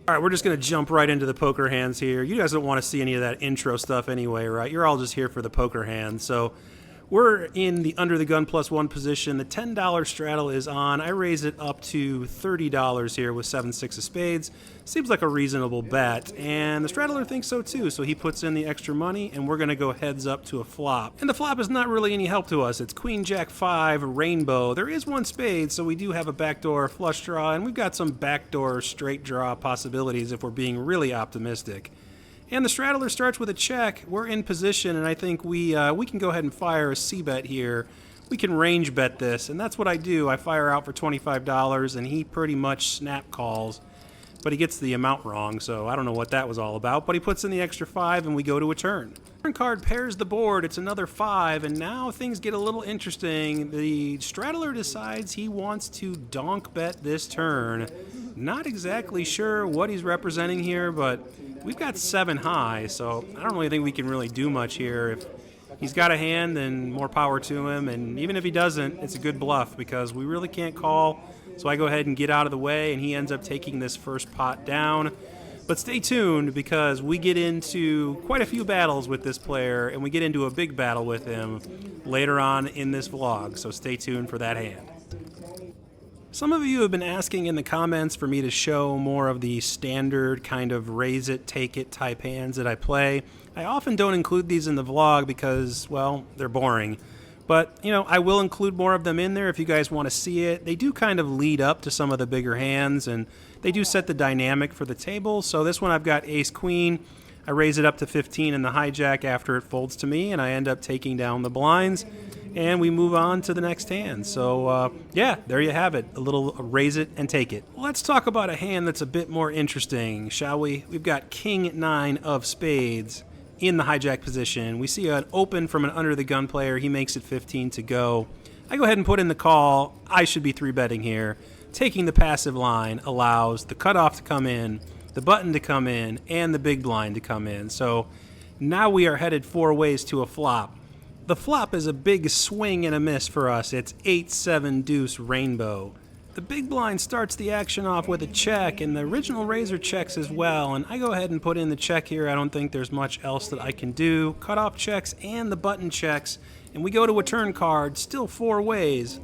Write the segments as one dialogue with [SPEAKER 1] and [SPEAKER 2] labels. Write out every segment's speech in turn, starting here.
[SPEAKER 1] All right, we're just going to jump right into the poker hands here. You guys don't want to see any of that intro stuff anyway, right? You're all just here for the poker hands. So we're in the under the gun +1 position. The $10 straddle is on. I raise it up to $30 here with 7-6 of spades. Seems like a reasonable bet, and the straddler thinks so too, so he puts in the extra money, and we're going to go heads up to a flop. And the flop is not really any help to us. It's Queen Jack 5 rainbow. There is one spade, so we do have a backdoor flush draw, and we've got some backdoor straight draw possibilities if we're being really optimistic. And the straddler starts with a check. We're in position, and I think we can go ahead and fire a C-bet here. We can range bet this, and that's what I do. I fire out for $25, and he pretty much snap calls. But he gets the amount wrong, so I don't know what that was all about. But he puts in the extra 5, and we go to a turn. Turn card pairs the board. It's another 5, and now things get a little interesting. The straddler decides he wants to donk bet this turn. Not exactly sure what he's representing here, but we've got 7 high, so I don't really think we can really do much here. If he's got a hand, then more power to him, and even if he doesn't, it's a good bluff because we really can't call. So I go ahead and get out of the way, and he ends up taking this first pot down. But stay tuned because we get into quite a few battles with this player, and we get into a big battle with him later on in this vlog, so stay tuned for that hand. Some of you have been asking in the comments for me to show more of the standard kind of raise it, take it type hands that I play. I often don't include these in the vlog because, well, they're boring. But, you know, I will include more of them in there if you guys want to see it. They do kind of lead up to some of the bigger hands, and they do set the dynamic for the table. So this one I've got ace-queen. I raise it up to 15 in the hijack after it folds to me, and I end up taking down the blinds. And we move on to the next hand. So, yeah, there you have it. A little raise it and take it. Let's talk about a hand that's a bit more interesting, shall we? We've got King 9 of spades in the hijack position. We see an open from an under the gun player. He makes it 15 to go. I go ahead and put in the call. I should be 3-betting here. Taking the passive line allows the cutoff to come in, the button to come in, and the big blind to come in. So now we are headed 4 ways to a flop. The flop is a big swing and a miss for us. It's 8-7 deuce rainbow. The big blind starts the action off with a check, and the original raiser checks as well, and I go ahead and put in the check here. I don't think there's much else that I can do. Cutoff checks and the button checks, and we go to a turn card, still 4 ways.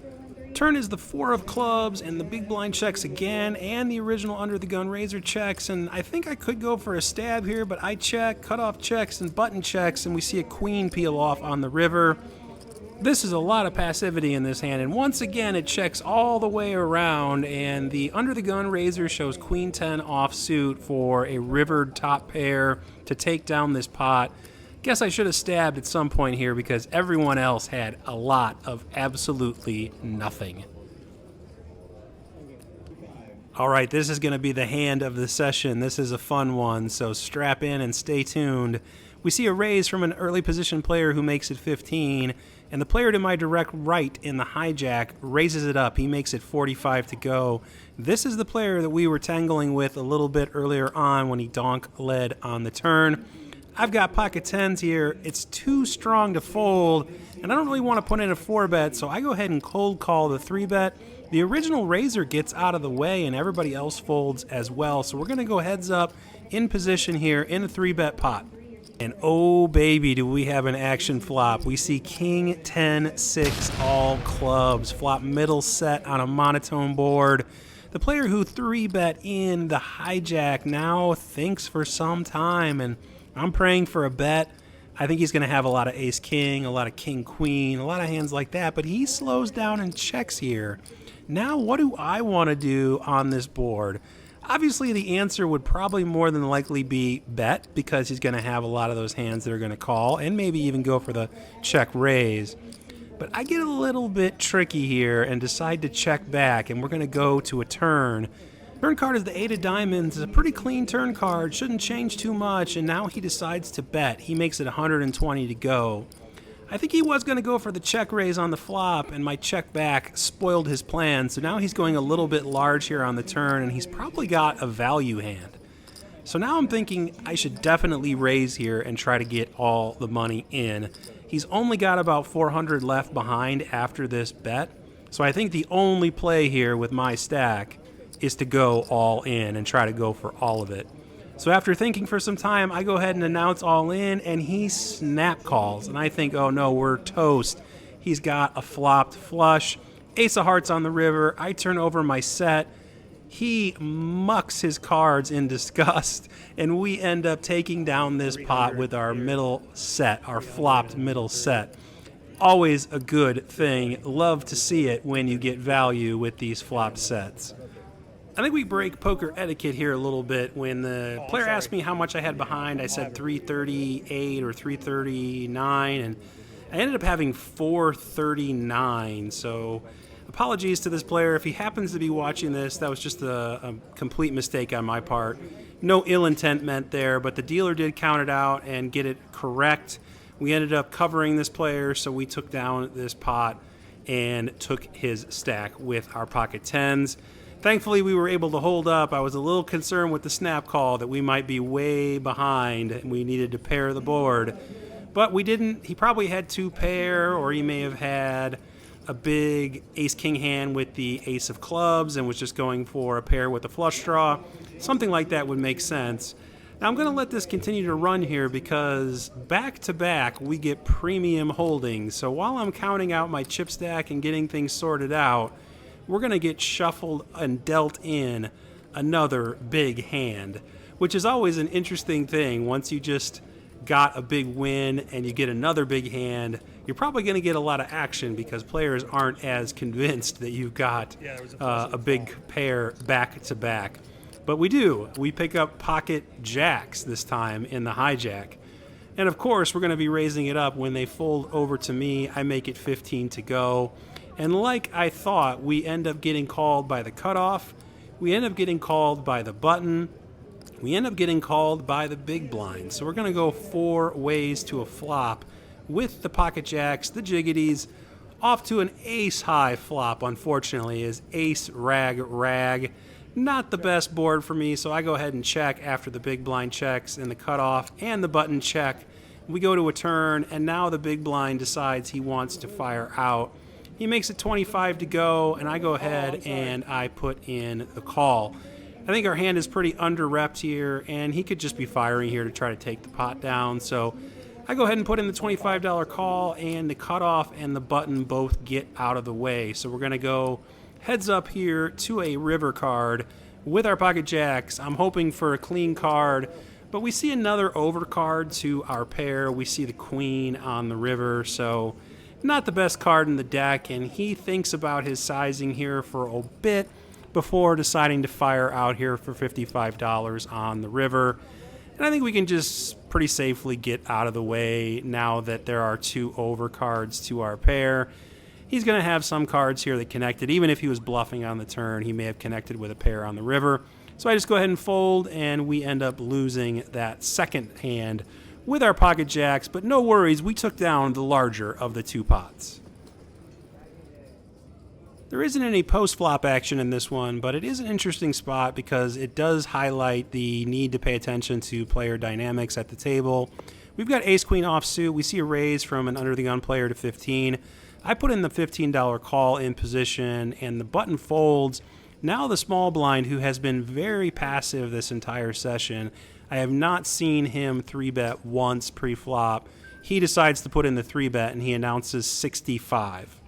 [SPEAKER 1] Turn is the 4 of clubs, and the big blind checks again, and the original under the gun raiser checks, and I think I could go for a stab here, but I check, cutoff checks, and button checks, and we see a queen peel off on the river. This is a lot of passivity in this hand, and once again it checks all the way around, and the under the gun raiser shows Queen 10 offsuit for a rivered top pair to take down this pot. Guess I should have stabbed at some point here because everyone else had a lot of absolutely nothing. All right, this is going to be the hand of the session. This is a fun one, so strap in and stay tuned. We see a raise from an early position player who makes it 15, and the player to my direct right in the hijack raises it up. He makes it 45 to go. This is the player that we were tangling with a little bit earlier on when he donk led on the turn. I've got pocket 10s here. It's too strong to fold, and I don't really want to put in a 4-bet, so I go ahead and cold call the 3-bet. The original raiser gets out of the way, and everybody else folds as well, so we're going to go heads up in position here in a 3-bet pot. And oh baby, do we have an action flop. We see King 10-6 all clubs, flop middle set on a monotone board. The player who 3-bet in the hijack now thinks for some time, and I'm praying for a bet. I think he's going to have a lot of ace-king, a lot of king-queen, a lot of hands like that, but he slows down and checks here. Now what do I want to do on this board? Obviously, the answer would probably more than likely be bet because he's going to have a lot of those hands that are going to call and maybe even go for the check raise. But I get a little bit tricky here and decide to check back, and we're going to go to a turn. Turn card is the 8 of diamonds. It's a pretty clean turn card. Shouldn't change too much, and now he decides to bet. He makes it 120 to go. I think he was going to go for the check raise on the flop, and my check back spoiled his plan. So now he's going a little bit large here on the turn, and he's probably got a value hand. So now I'm thinking I should definitely raise here and try to get all the money in. He's only got about 400 left behind after this bet. So I think the only play here with my stack is to go all in and try to go for all of it. So after thinking for some time, I go ahead and announce all in, and he snap calls. And I think, oh no, we're toast. He's got a flopped flush. Ace of hearts on the river. I turn over my set. He mucks his cards in disgust, and we end up taking down this pot with our middle set, our flopped middle set. Always a good thing. Love to see it when you get value with these flopped sets. I think we break poker etiquette here a little bit. When the player asked me how much I had behind, I said 338 or 339, and I ended up having 439. So apologies to this player. If he happens to be watching this, that was just a complete mistake on my part. No ill intent meant there, but the dealer did count it out and get it correct. We ended up covering this player, so we took down this pot and took his stack with our pocket tens. Thankfully, we were able to hold up. I was a little concerned with the snap call that we might be way behind and we needed to pair the board. But we didn't. He probably had two pair, or he may have had a big ace-king hand with the ace of clubs and was just going for a pair with a flush draw. Something like that would make sense. Now, I'm going to let this continue to run here because back-to-back we get premium holdings. So while I'm counting out my chip stack and getting things sorted out, we're going to get shuffled and dealt in another big hand, which is always an interesting thing. Once you just got a big win and you get another big hand, you're probably going to get a lot of action because players aren't as convinced that you've got a big pair back to back. But we do. We pick up pocket jacks this time in the hijack. And of course, we're going to be raising it up. When they fold over to me, I make it 15 to go. And like I thought, we end up getting called by the cutoff. We end up getting called by the button. We end up getting called by the big blind. So we're going to go 4 ways to a flop with the pocket jacks, the jiggities, off to an ace high flop, unfortunately, is ace rag rag. Not the best board for me, so I go ahead and check after the big blind checks and the cutoff and the button check. We go to a turn, and now the big blind decides he wants to fire out. He makes it 25 to go, and I go ahead and I put in the call. I think our hand is pretty under-repped here, and he could just be firing here to try to take the pot down. So I go ahead and put in the $25 call, and the cutoff and the button both get out of the way. So we're going to go heads up here to a river card with our pocket jacks. I'm hoping for a clean card, but we see another overcard to our pair. We see the queen on the river, so not the best card in the deck, and he thinks about his sizing here for a bit before deciding to fire out here for $55 on the river. And I think we can just pretty safely get out of the way now that there are 2 overcards to our pair. He's going to have some cards here that connected. Even if he was bluffing on the turn, he may have connected with a pair on the river. So I just go ahead and fold, and we end up losing that second hand with our pocket jacks, but no worries, we took down the larger of the 2 pots. There isn't any post-flop action in this one, but it is an interesting spot because it does highlight the need to pay attention to player dynamics at the table. We've got ace-queen offsuit. We see a raise from an under-the-gun player to 15. I put in the $15 call in position, and the button folds. Now the small blind, who has been very passive this entire session, I have not seen him 3-bet once pre-flop. He decides to put in the 3-bet, and he announces 65.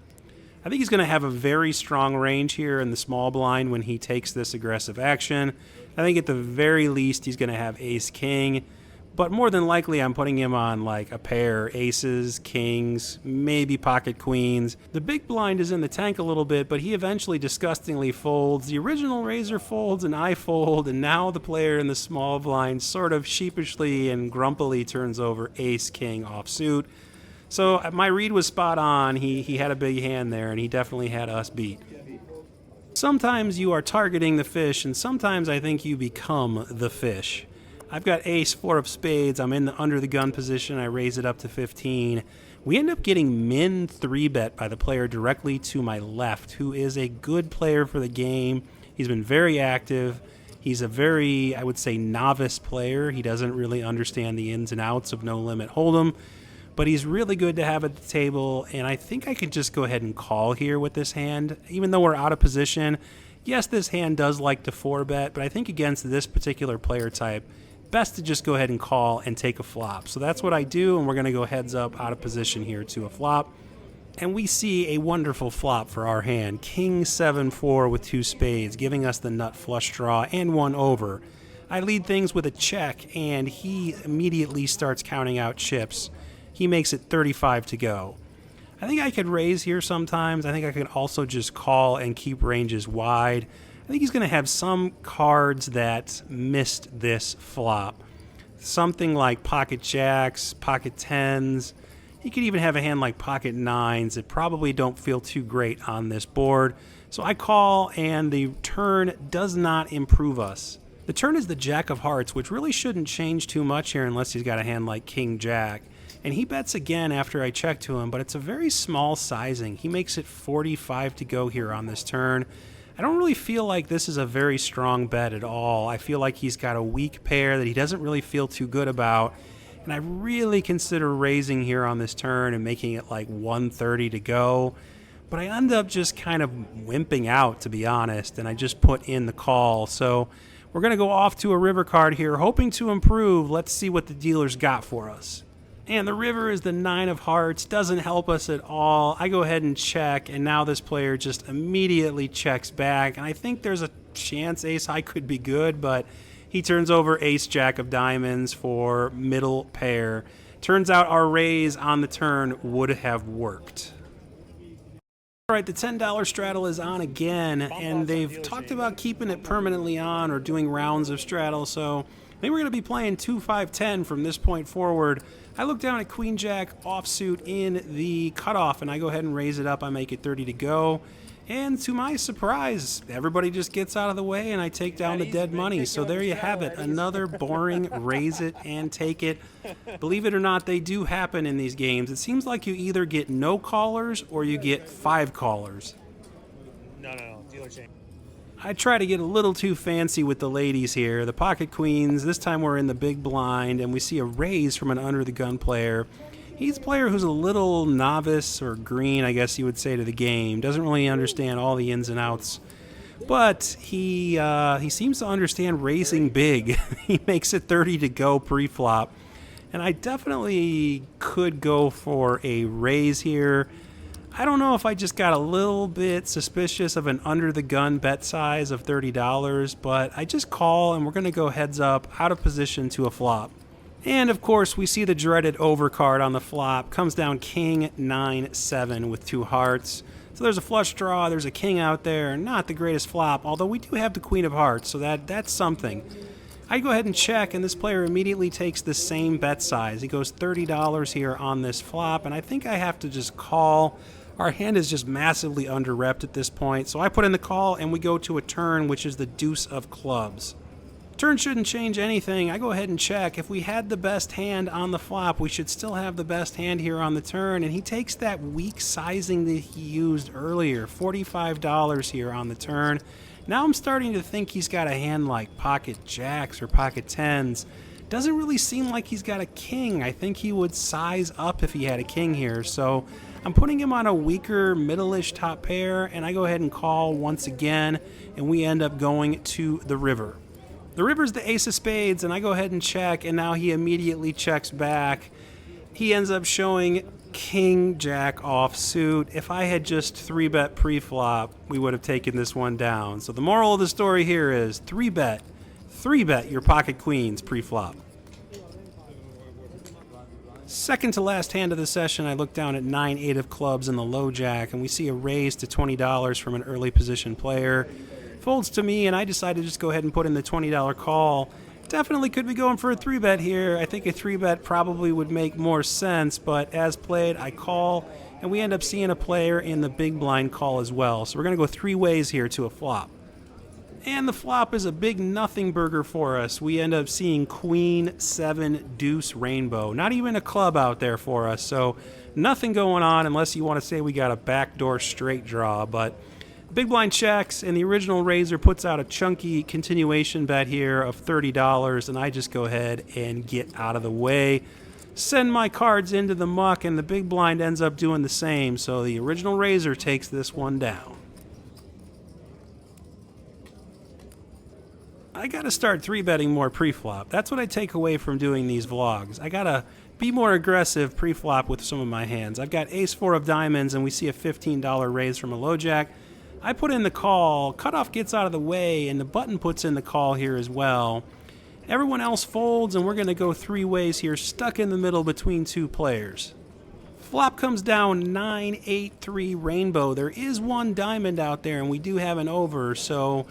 [SPEAKER 1] I think he's going to have a very strong range here in the small blind when he takes this aggressive action. I think at the very least he's going to have ace-king, but more than likely I'm putting him on like a pair, aces, kings, maybe pocket queens. The big blind is in the tank a little bit, but he eventually disgustingly folds. The original raiser folds and I fold, and now the player in the small blind sort of sheepishly and grumpily turns over ace-king offsuit. So my read was spot on. He had a big hand there, and he definitely had us beat. Sometimes you are targeting the fish, and sometimes I think you become the fish. I've got ace, 4 of spades. I'm in the under the gun position. I raise it up to 15. We end up getting min 3-bet by the player directly to my left, who is a good player for the game. He's been very active. He's a very, I would say, novice player. He doesn't really understand the ins and outs of No Limit Hold'em, but he's really good to have at the table, and I think I could just go ahead and call here with this hand. Even though we're out of position, Yes, this hand does like to 4-bet, but I think against this particular player type, best to just go ahead and call and take a flop. So that's what I do, and we're going to go heads up out of position here to a flop. And we see a wonderful flop for our hand. King 7-4 with 2 spades, giving us the nut flush draw and 1 over. I lead things with a check, and he immediately starts counting out chips. He makes it 35 to go. I think I could raise here sometimes. I think I could also just call and keep ranges wide. I think he's going to have some cards that missed this flop. Something like pocket jacks, pocket tens. He could even have a hand like pocket nines that probably don't feel too great on this board. So I call, and the turn does not improve us. The turn is the jack of hearts, which really shouldn't change too much here unless he's got a hand like king jack. And he bets again after I check to him, but it's a very small sizing. He makes it 45 to go here on this turn. I don't really feel like this is a very strong bet at all. I feel like he's got a weak pair that he doesn't really feel too good about. And I really consider raising here on this turn and making it like 130 to go. But I end up just kind of wimping out, to be honest, and I just put in the call. So we're going to go off to a river card here, hoping to improve. Let's see what the dealer's got for us. And the river is the 9 of hearts. Doesn't help us at all. I go ahead and check, and now this player just immediately checks back. And I think there's a chance ace high could be good, but he turns over ace jack of diamonds for middle pair. Turns out our raise on the turn would have worked. All right, the $10 straddle is on again, and they've talked about keeping it permanently on or doing rounds of straddle, so maybe we're going to be playing 2-5-10 from this point forward. I look down at queen jack offsuit in the cutoff, and I go ahead and raise it up. I make it 30 to go. And to my surprise, everybody just gets out of the way, and I take down the dead money. So there you have it, another boring raise it and take it. Believe it or not, they do happen in these games. It seems like you either get no callers or you get 5 callers.
[SPEAKER 2] No, dealer change.
[SPEAKER 1] I try to get a little too fancy with the ladies here. The pocket queens, this time we're in the big blind, and we see a raise from an under the gun player. He's a player who's a little novice, or green, I guess you would say, to the game. Doesn't really understand all the ins and outs. But he seems to understand raising big. He makes it 30 to go pre-flop. And I definitely could go for a raise here. I don't know if I just got a little bit suspicious of an under-the-gun bet size of $30, but I just call, and we're going to go heads up, out of position to a flop. And, of course, we see the dreaded over card on the flop. Comes down king 9-7 with 2 hearts. So there's a flush draw, there's a king out there. Not the greatest flop, although we do have the queen of hearts, so that's something. I go ahead and check, and this player immediately takes the same bet size. He goes $30 here on this flop, and I think I have to just call. Our hand is just massively under-repped at this point, so I put in the call, and we go to a turn, which is the deuce of clubs. Turn shouldn't change anything. I go ahead and check. If we had the best hand on the flop, we should still have the best hand here on the turn, and he takes that weak sizing that he used earlier, $45 here on the turn. Now I'm starting to think he's got a hand like pocket jacks or pocket tens. Doesn't really seem like he's got a king. I think he would size up if he had a king here, so I'm putting him on a weaker middle-ish top pair, and I go ahead and call once again, and we end up going to the river. The river's the ace of spades, and I go ahead and check, and now he immediately checks back. He ends up showing king jack offsuit. If I had just 3-bet pre-flop, we would have taken this one down. So the moral of the story here is 3-bet your pocket queens pre-flop. Second to last hand of the session, I look down at 9-8 of clubs and the low jack, and we see a raise to $20 from an early position player. Folds to me, and I decided to just go ahead and put in the $20 call. Definitely could be going for a 3-bet here. I think a 3-bet probably would make more sense, but as played, I call, and we end up seeing a player in the big blind call as well. So we're going to go 3 ways here to a flop. And the flop is a big nothing burger for us. We end up seeing queen 7 deuce rainbow. Not even a club out there for us, so nothing going on unless you want to say we got a backdoor straight draw, but big blind checks, and the original raiser puts out a chunky continuation bet here of $30, and I just go ahead and get out of the way. Send my cards into the muck, and the big blind ends up doing the same, so the original raiser takes this one down. I gotta start 3-betting more pre-flop. That's what I take away from doing these vlogs. I gotta be more aggressive pre-flop with some of my hands. I've got ace-4 of diamonds, and we see a $15 raise from a low jack. I put in the call, cutoff gets out of the way, and the button puts in the call here as well. Everyone else folds, and we're gonna go 3 ways here, stuck in the middle between 2 players. Flop comes down 9-8-3 rainbow. There is 1 diamond out there, and we do have an over, so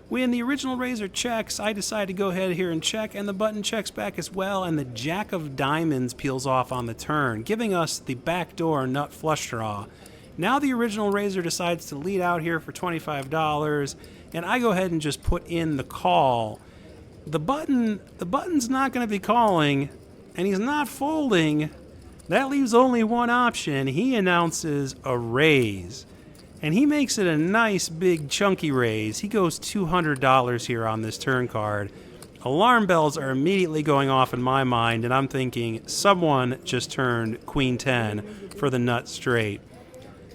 [SPEAKER 1] when the original raiser checks, I decide to go ahead here and check, and the button checks back as well, and the jack of diamonds peels off on the turn, giving us the backdoor nut flush draw. Now the original raiser decides to lead out here for $25, and I go ahead and just put in the call. The button's not going to be calling, and he's not folding. That leaves only one option. He announces a raise. And he makes it a nice big chunky raise. He goes $200 here on this turn card. Alarm bells are immediately going off in my mind, and I'm thinking someone just turned Queen 10 for the nut straight.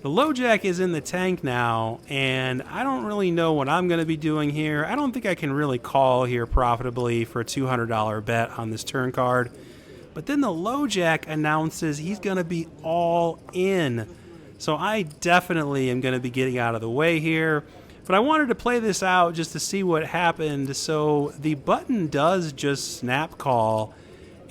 [SPEAKER 1] The low jack is in the tank now, and I don't really know what I'm going to be doing here. I don't think I can really call here profitably for a $200 bet on this turn card. But then the low jack announces he's going to be all in. So I definitely am going to be getting out of the way here. But I wanted to play this out just to see what happened. So the button does just snap call.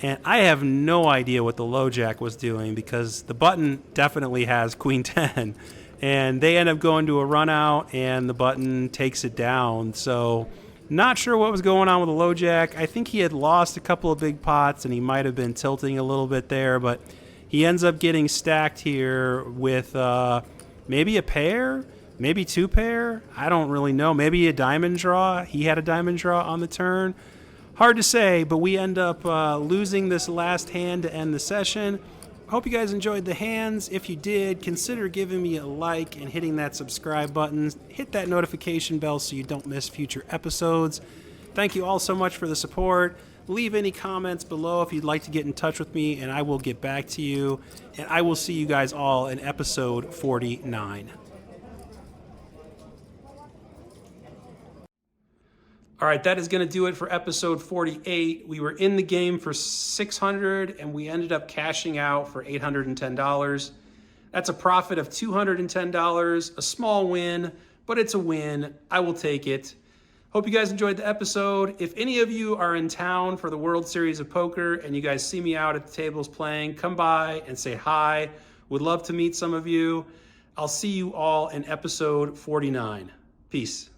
[SPEAKER 1] And I have no idea what the low jack was doing because the button definitely has Queen 10. And they end up going to a run out and the button takes it down. So not sure what was going on with the low jack. I think he had lost a couple of big pots and he might have been tilting a little bit there. But he ends up getting stacked here with maybe a pair, maybe 2 pair. I don't really know. Maybe a diamond draw. He had a diamond draw on the turn. Hard to say, but we end up losing this last hand to end the session. Hope you guys enjoyed the hands. If you did, consider giving me a like and hitting that subscribe button. Hit that notification bell so you don't miss future episodes. Thank you all so much for the support. Leave any comments below if you'd like to get in touch with me, and I will get back to you. And I will see you guys all in episode 49. All right, that is going to do it for episode 48. We were in the game for $600, and we ended up cashing out for $810. That's a profit of $210, a small win, but it's a win. I will take it. Hope you guys enjoyed the episode. If any of you are in town for the World Series of Poker and you guys see me out at the tables playing, come by and say hi. Would love to meet some of you. I'll see you all in episode 49. Peace.